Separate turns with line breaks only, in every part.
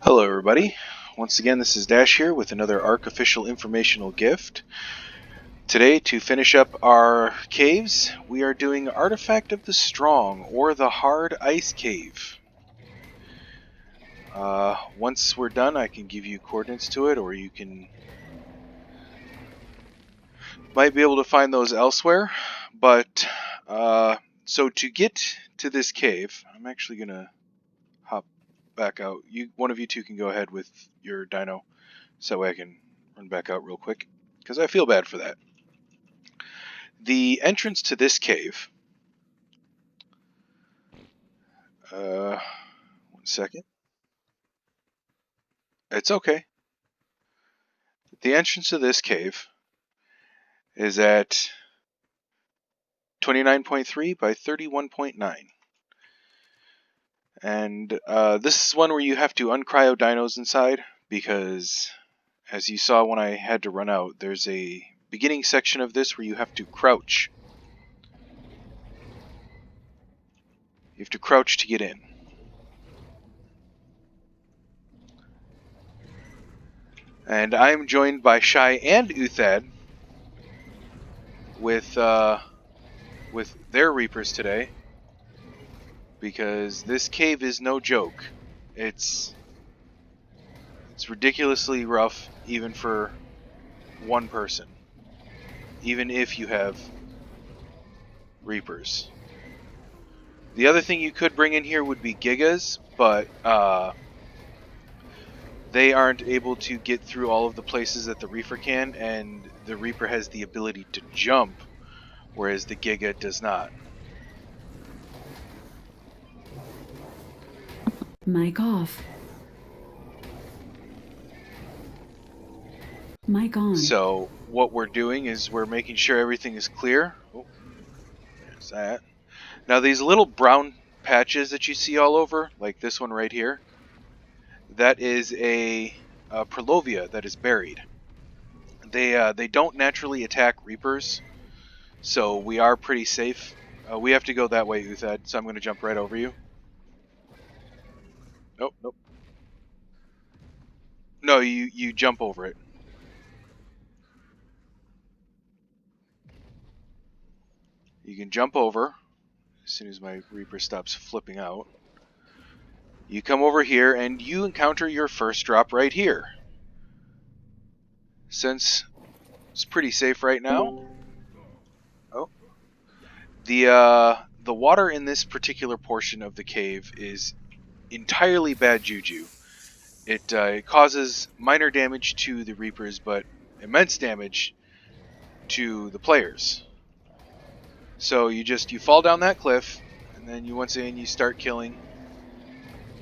Hello everybody, once again this is Dash here with another ARC official informational gift. Today, to finish up our caves, we are doing Artifact of the Strong, or the Hard Ice Cave. Once we're done I can give you coordinates to it, or you might be able to find those elsewhere, but so to get to this cave, I'm actually going to hop back out. One of you two can go ahead with your dino, so that way I can run back out real quick, because I feel bad for that. The entrance to this cave, one second. It's okay. The entrance to this cave is at 29.3 by 31.9. And this is one where you have to uncryo dinos inside, because as you saw when I had to run out, there's a beginning section of this where you have to crouch. You have to crouch to get in. And I'm joined by Shai and Uthad with their Reapers today, because this cave is no joke. It's ridiculously rough, even for one person, even if you have Reapers. The other thing you could bring in here would be Gigas, but they aren't able to get through all of the places that the Reaper can, and the Reaper has the ability to jump, whereas the Giga does not.
Mic off. Mic on.
So what we're doing is we're making sure everything is clear. Oh, there's that. Now these little brown patches that you see all over, like this one right here, that is a Prolovia that is buried. They don't naturally attack Reapers, so we are pretty safe. We have to go that way, Uthad, so I'm going to jump right over you. Nope, nope. No, you jump over it. You can jump over as soon as my Reaper stops flipping out. You come over here and you encounter your first drop right here. Since it's pretty safe right now. Oh. The water in this particular portion of the cave is entirely bad juju. It causes minor damage to the Reapers, but immense damage to the players. So you fall down that cliff, and then once again you start killing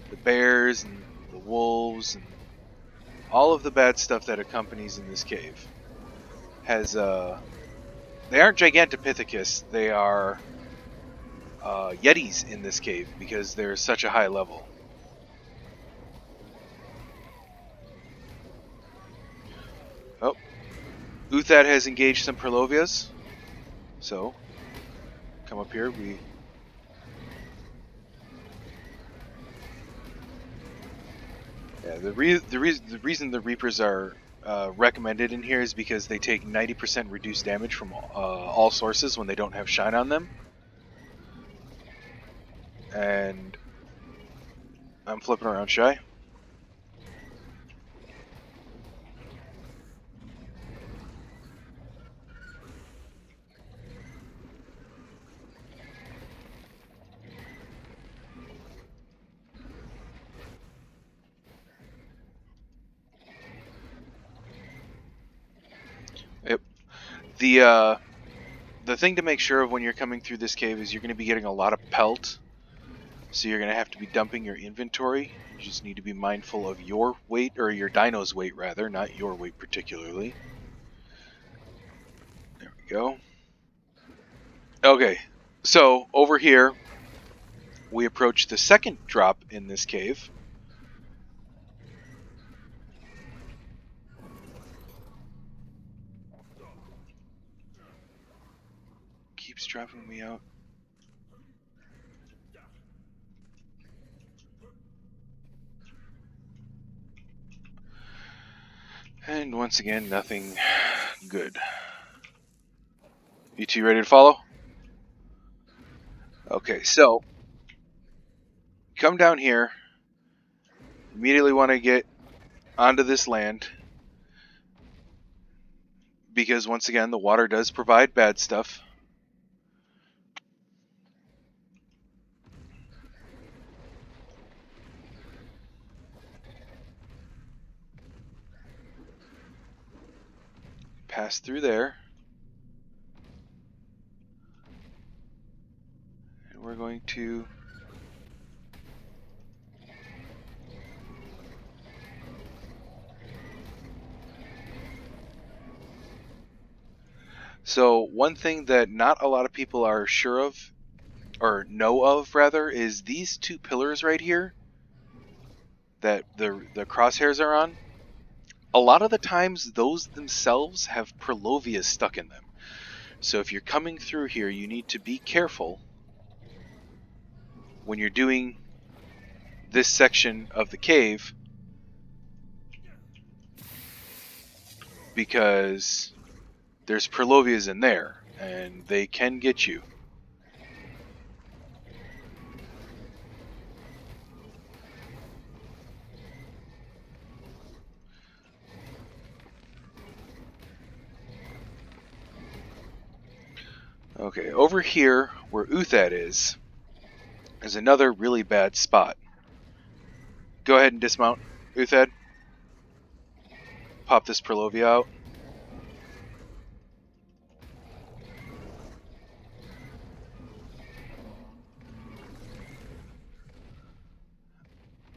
the bears and the wolves and all of the bad stuff that accompanies in this cave. They aren't Gigantopithecus, they are Yetis in this cave, because they're such a high level. Oh, Uthad has engaged some Perlovias, so come up here. The reason the Reapers are recommended in here is because they take 90% reduced damage from all sources when they don't have shine on them. And I'm flipping around Shy. Yep. The thing to make sure of when you're coming through this cave is you're going to be getting a lot of pelt. So you're going to have to be dumping your inventory. You just need to be mindful of your weight, or your dino's weight rather, not your weight particularly. There we go. Okay, so over here we approach the second drop in this cave. Keeps dropping me out. And once again, nothing good. You two ready to follow? Okay, so come down here. Immediately want to get onto this land because once again, the water does provide bad stuff. Pass through there. And we're going to So one thing that not a lot of people are sure of, or know of rather, is these two pillars right here that the crosshairs are on. A lot of the times those themselves have Perlovia stuck in them. So if you're coming through here, you need to be careful when you're doing this section of the cave, because there's Perlovias in there and they can get you. Okay, over here where Uthad is another really bad spot. Go ahead and dismount, Uthad. Pop this Perlovia out.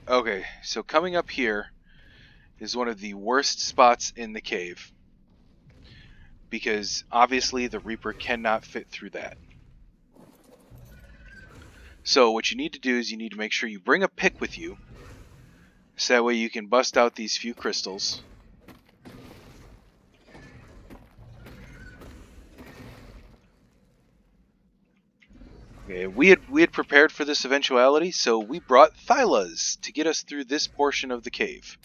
Okay, so coming up here is one of the worst spots in the cave, because obviously the Reaper cannot fit through that. So what you need to do is you need to make sure you bring a pick with you, so that way you can bust out these few crystals. Okay, we had prepared for this eventuality, so we brought Thylas to get us through this portion of the cave.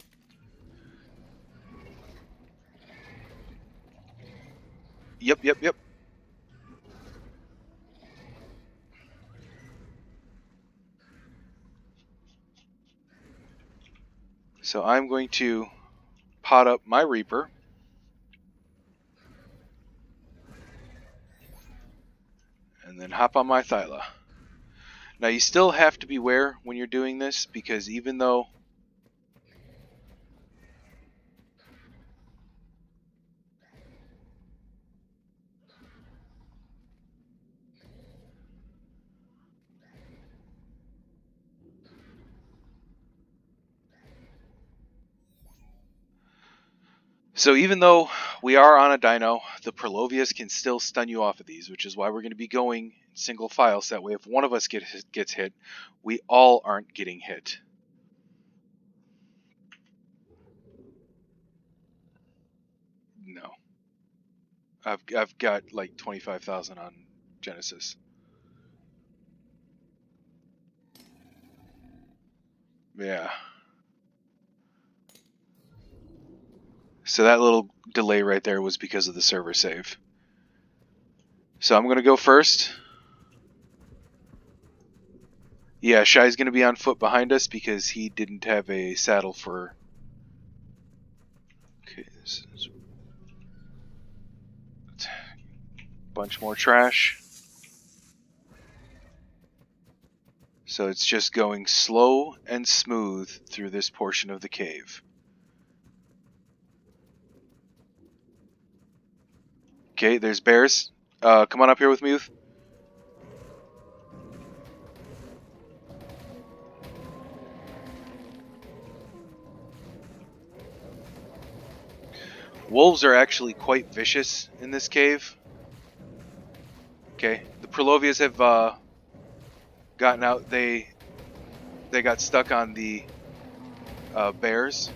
Yep. So I'm going to pot up my Reaper. And then hop on my Thyla. Now you still have to beware when you're doing this, because even though we are on a dino, the Perlovias can still stun you off of these, which is why we're going to be going in single file, so that way if one of us gets hit, we all aren't getting hit. No. I've got like 25,000 on Genesis. Yeah. So that little delay right there was because of the server save. So I'm going to go first. Yeah, Shai's going to be on foot behind us because he didn't have a saddle for... Okay, this is... bunch more trash. So it's just going slow and smooth through this portion of the cave. Okay, there's bears. Come on up here with me, Youth. Wolves are actually quite vicious in this cave. Okay, the Perlovias have gotten out. They got stuck on the bears.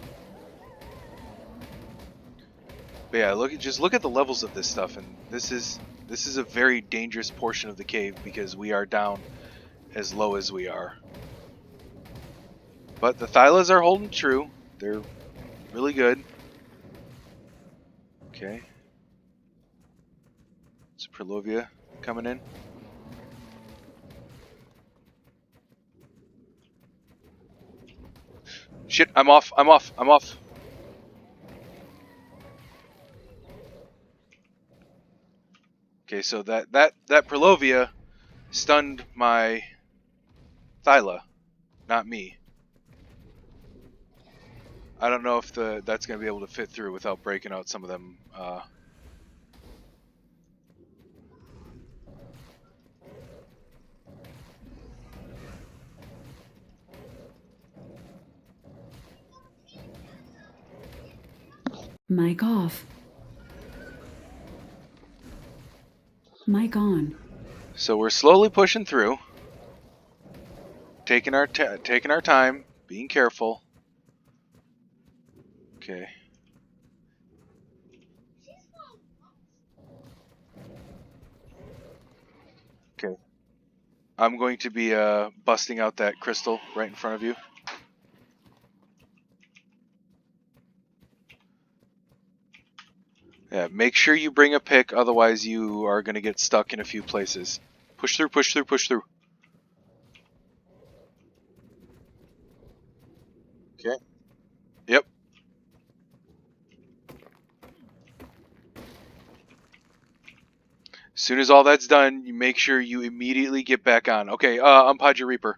But yeah, just look at the levels of this stuff, and this is a very dangerous portion of the cave because we are down as low as we are. But the Thylas are holding true. They're really good. Okay. It's Perlovia coming in. Shit, I'm off. Okay, so that Perlovia stunned my Thyla, not me. I don't know if that's going to be able to fit through without breaking out some of them.
Mic off. Mic on.
So we're slowly pushing through, taking our time, being careful. Okay. Okay. I'm going to be busting out that crystal right in front of you. Yeah, make sure you bring a pick, otherwise you are going to get stuck in a few places. Push through, push through, push through. Okay. Yep. As soon as all that's done, you make sure you immediately get back on. Okay, unpod your Reaper.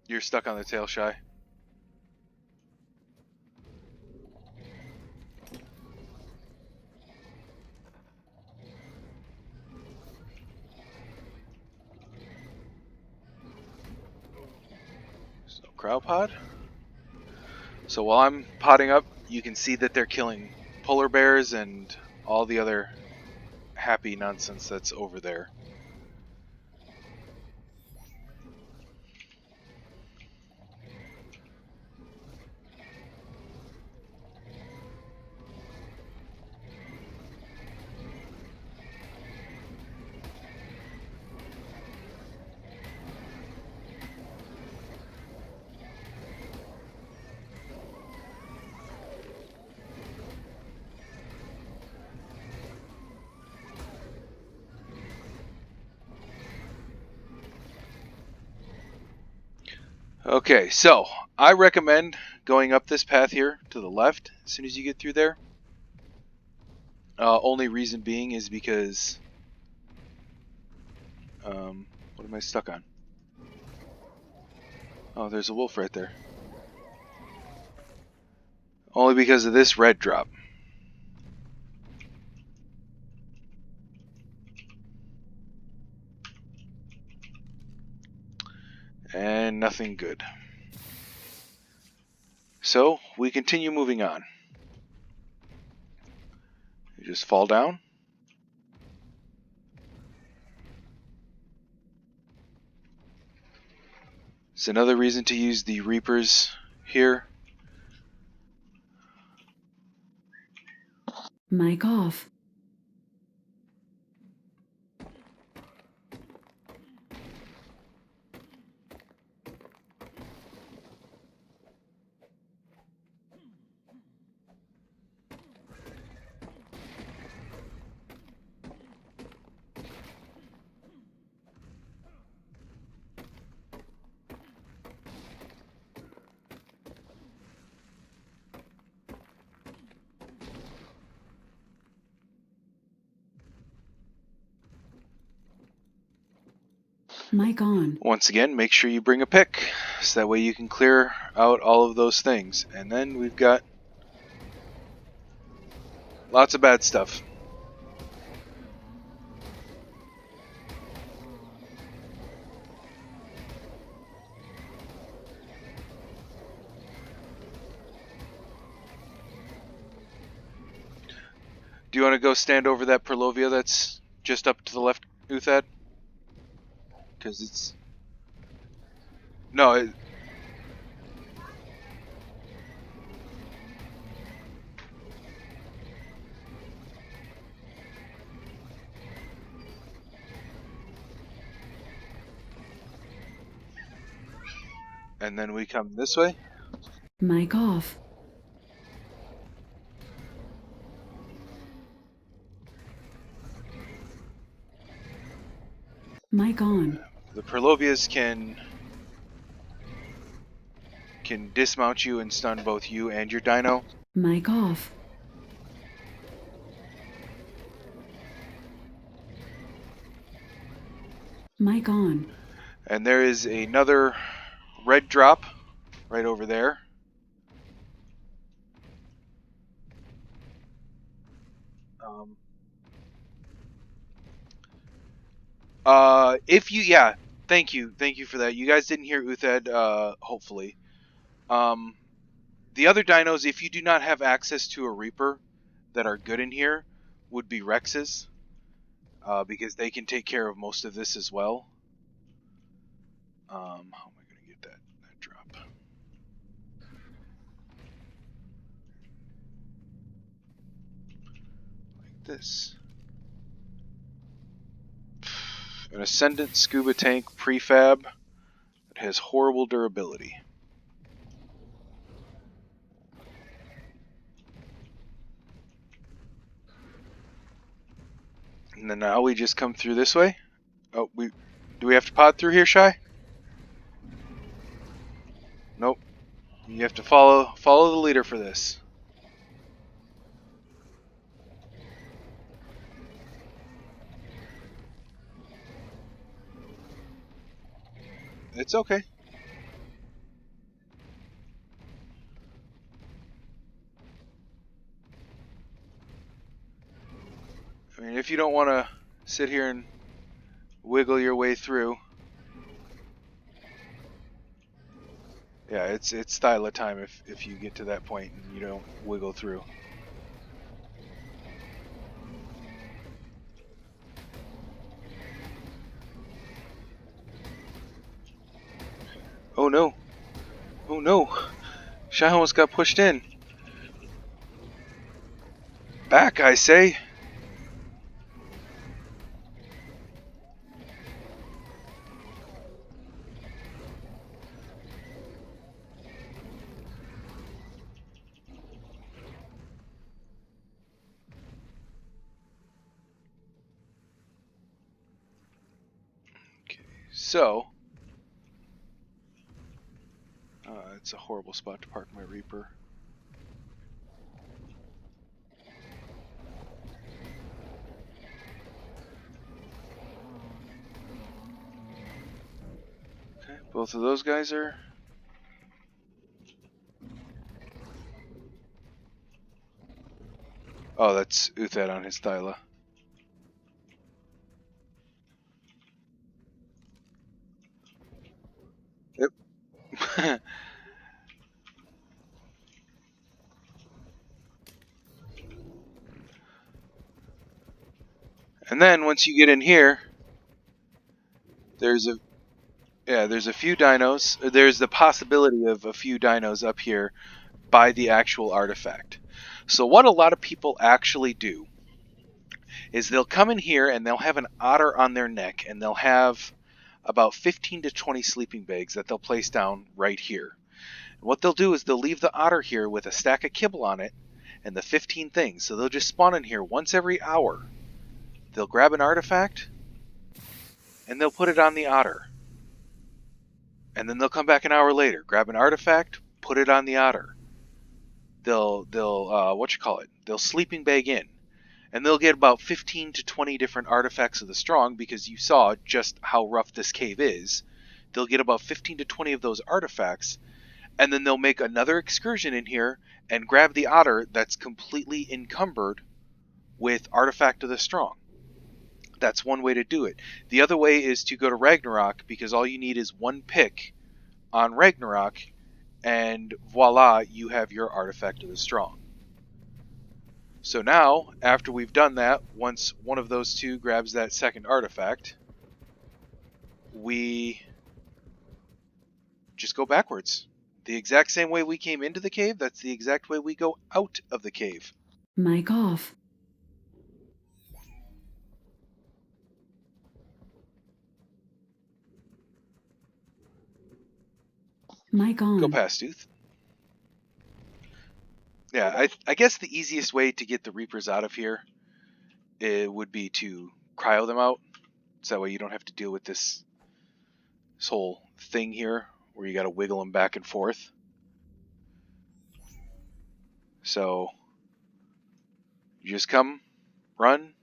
You're stuck on the tail, Shy. So, crowd pod. So while I'm potting up, you can see that they're killing polar bears and all the other happy nonsense that's over there. Okay, so I recommend going up this path here to the left as soon as you get through there. Only reason being is because... what am I stuck on? Oh, there's a wolf right there. Only because of this red drop. And nothing good. So, we continue moving on. You just fall down. It's another reason to use the Reapers here.
Mic off. Mic on.
Once again, make sure you bring a pick, so that way you can clear out all of those things. And then we've got lots of bad stuff. Do you want to go stand over that Perlovia that's just up to the left, Uthad? Because it's... No, And then we come this way.
Mic off. Mic on.
The Perlovias can dismount you and stun both you and your dino.
Mic off. Mic on.
And there is another red drop right over there. If you, yeah, thank you for that. You guys didn't hear Uthed, hopefully. The other dinos, if you do not have access to a Reaper that are good in here, would be Rexes, because they can take care of most of this as well. How am I going to get that drop? Like this. An Ascendant Scuba Tank prefab that has horrible durability. And then now we just come through this way. Oh, do we have to pod through here, Shy? Nope. You have to follow the leader for this. It's okay. I mean, if you don't want to sit here and wiggle your way through. Yeah, it's Thyla time if you get to that point and you don't wiggle through. Oh no. Oh no. Shy almost got pushed in. Back, I say. Okay, so it's a horrible spot to park my Reaper. Okay, both of those guys are. Oh, that's Uthed on his Thyla. Yep. And then once you get in here, there's a few dinos. There's the possibility of a few dinos up here by the actual artifact. So what a lot of people actually do is they'll come in here and they'll have an otter on their neck and they'll have about 15 to 20 sleeping bags that they'll place down right here. And what they'll do is they'll leave the otter here with a stack of kibble on it and the 15 things. So they'll just spawn in here once every hour. They'll grab an artifact and they'll put it on the otter. And then they'll come back an hour later, grab an artifact, put it on the otter. They'll They'll sleeping bag in. And they'll get about 15 to 20 different artifacts of the strong because you saw just how rough this cave is. They'll get about 15 to 20 of those artifacts, and then they'll make another excursion in here and grab the otter that's completely encumbered with artifact of the strong. That's one way to do it. The other way is to go to Ragnarok because all you need is one pick on Ragnarok, and voila, you have your artifact of the strong. So now, after we've done that, once one of those two grabs that second artifact, we just go backwards. The exact same way we came into the cave, that's the exact way we go out of the cave.
Mic off. Mic
Go
on.
past Tooth. Yeah, I guess the easiest way to get the Reapers out of here would be to cryo them out. So that way you don't have to deal with this whole thing here where you got to wiggle them back and forth. So you just come, run,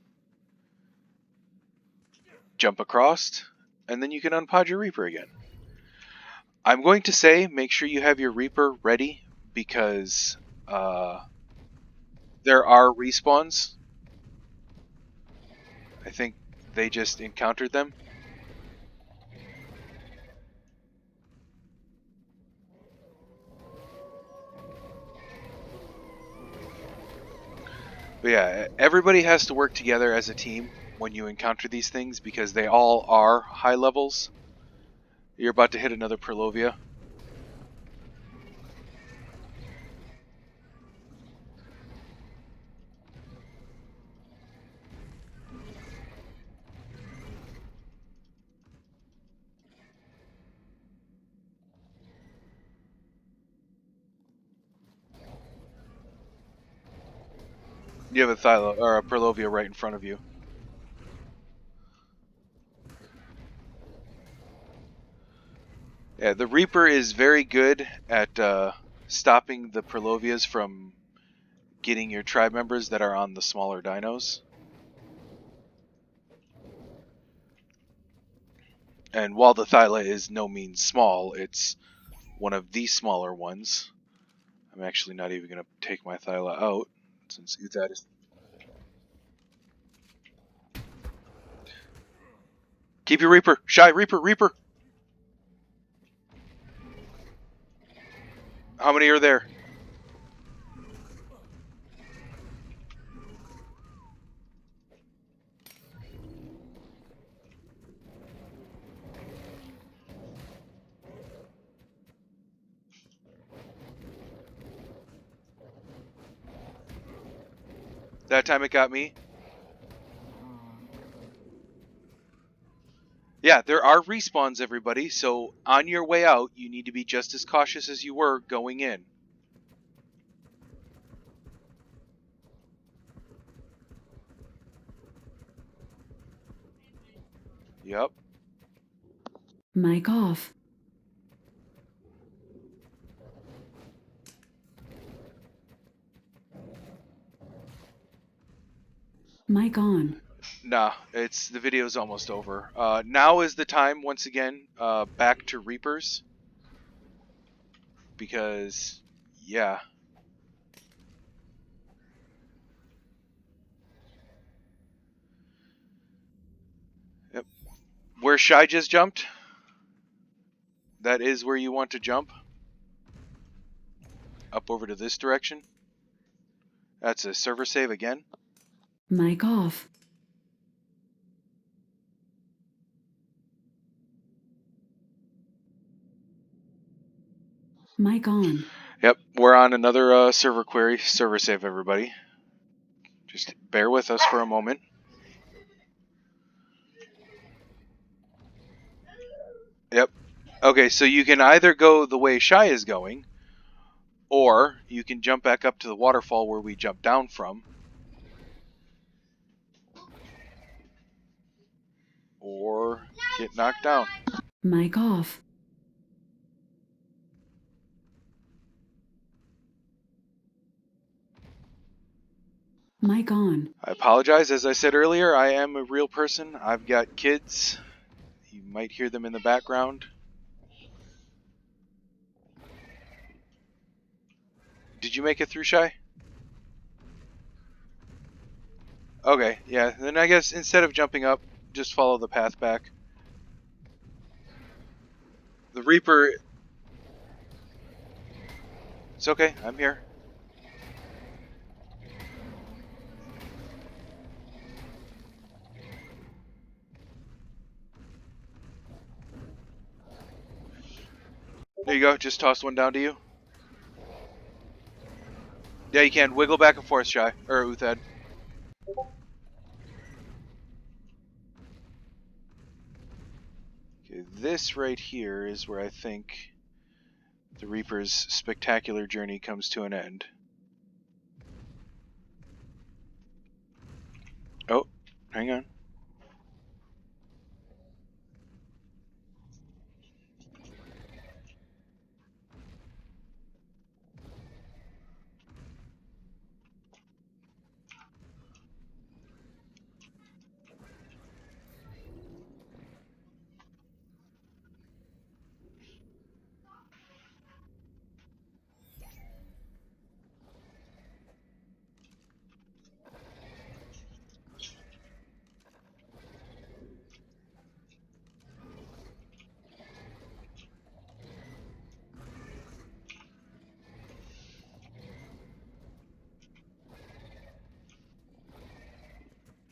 jump across, and then you can unpod your Reaper again. I'm going to say make sure you have your Reaper ready because there are respawns. I think they just encountered them. But yeah, everybody has to work together as a team when you encounter these things because they all are high levels. You're about to hit another Perlovia. You have a Thyla or a Perlovia right in front of you. Yeah, the Reaper is very good at stopping the Perlovias from getting your tribe members that are on the smaller dinos. And while the Thyla is no means small, it's one of the smaller ones. I'm actually not even going to take my Thyla out since Uthad is. Keep your Reaper! Shy Reaper! Reaper! How many are there? That time it got me. Yeah, there are respawns, everybody, so on your way out, you need to be just as cautious as you were going in. Yep.
Mic off. Mic on.
Nah, it's the video's almost over. Now is the time, once again, back to Reapers. Because, yeah. Yep. Where Shy just jumped, that is where you want to jump. Up over to this direction. That's a server save again.
Mic off. Mic on.
Yep, we're on another server query. Server save, everybody. Just bear with us for a moment. Yep. Okay, so you can either go the way Shy is going, or you can jump back up to the waterfall where we jumped down from. Or get knocked down.
Mic off. Mic on.
I apologize. As I said earlier, I am a real person. I've got kids. You might hear them in the background. Did you make it through, Shy? Okay, yeah. Then I guess instead of jumping up, just follow the path back. The Reaper... It's okay. I'm here. There you go. Just toss one down to you. Yeah, you can. Wiggle back and forth, Shy. Or Uthad. Okay, this right here is where I think the Reaper's spectacular journey comes to an end. Oh, hang on.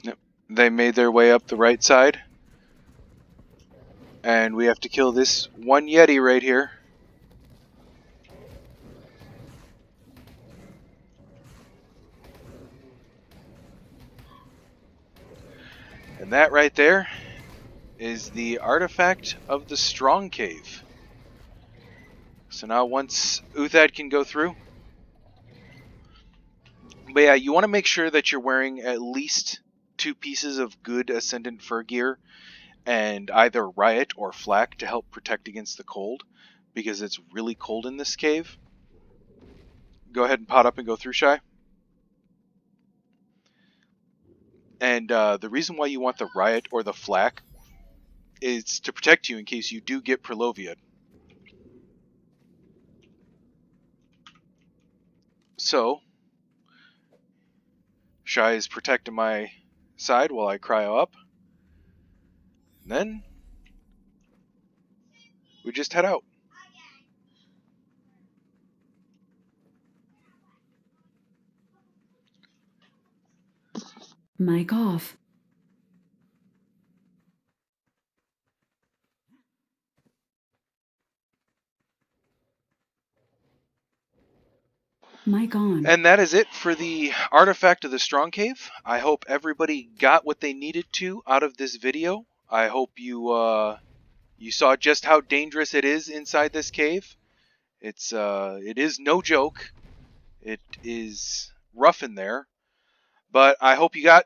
Yep. They made their way up the right side. And we have to kill this one Yeti right here. And that right there is the artifact of the Strong Cave. So now once Uthad can go through. But yeah, you want to make sure that you're wearing at least 2 pieces of good Ascendant fur gear and either Riot or Flak to help protect against the cold, because it's really cold in this cave. Go ahead and pot up and go through, Shy. And the reason why you want the Riot or the Flak is to protect you in case you do get Prelovia. So, Shy is protecting my side while I cryo up. And then we just head out.
Mic off. Mic on.
And that is it for the artifact of the Strong Cave. I hope everybody got what they needed to out of this video. I hope you saw just how dangerous it is inside this cave. It is no joke. It is rough in there. But I hope you got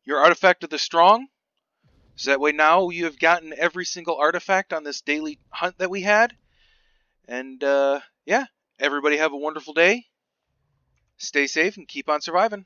your artifact of the Strong. So that way now you have gotten every single artifact on this daily hunt that we had. And yeah, everybody have a wonderful day. Stay safe and keep on surviving.